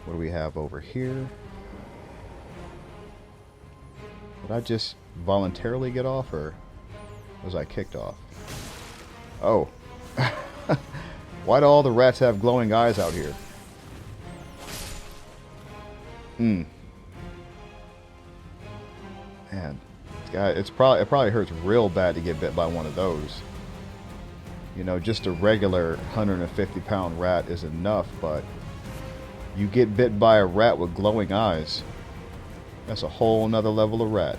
What do we have over here? Did I just voluntarily get off, or was I kicked off? Oh. Why do all the rats have glowing eyes out here? Man, it probably hurts real bad to get bit by one of those. You know, just a regular 150-pound rat is enough, but you get bit by a rat with glowing eyes. That's a whole nother level of rat.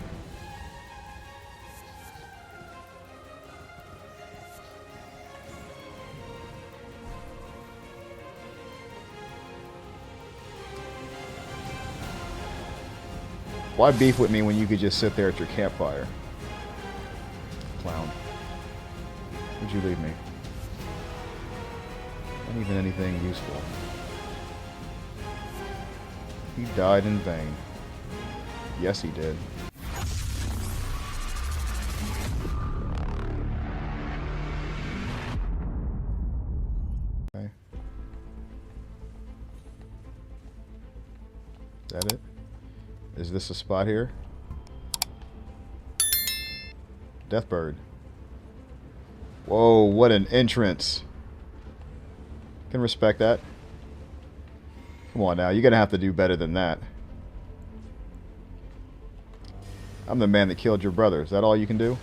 Why beef with me when you could just sit there at your campfire? Clown. Would you leave me? Not even anything useful. He died in vain. Yes, he did. Okay. Is that it? Is this a spot here? Deathbird. Whoa, what an entrance. Can respect that. Come on now, you're gonna have to do better than that. I'm the man that killed your brother. Is that all you can do?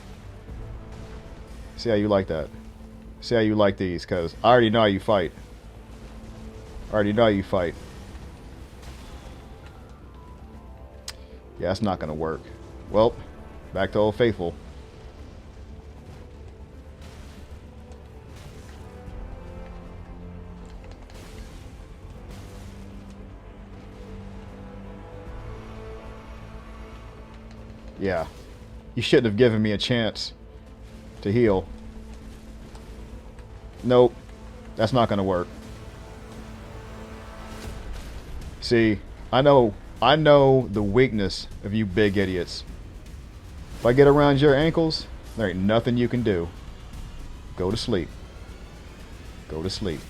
See how you like that. See how you like these, because I already know how you fight. I already know how you fight. Yeah, that's not gonna work. Well, back to Old Faithful. Yeah, you shouldn't have given me a chance to heal. Nope, that's not gonna work. See, I know the weakness of you big idiots. If I get around your ankles, there ain't nothing you can do. Go to sleep. Go to sleep.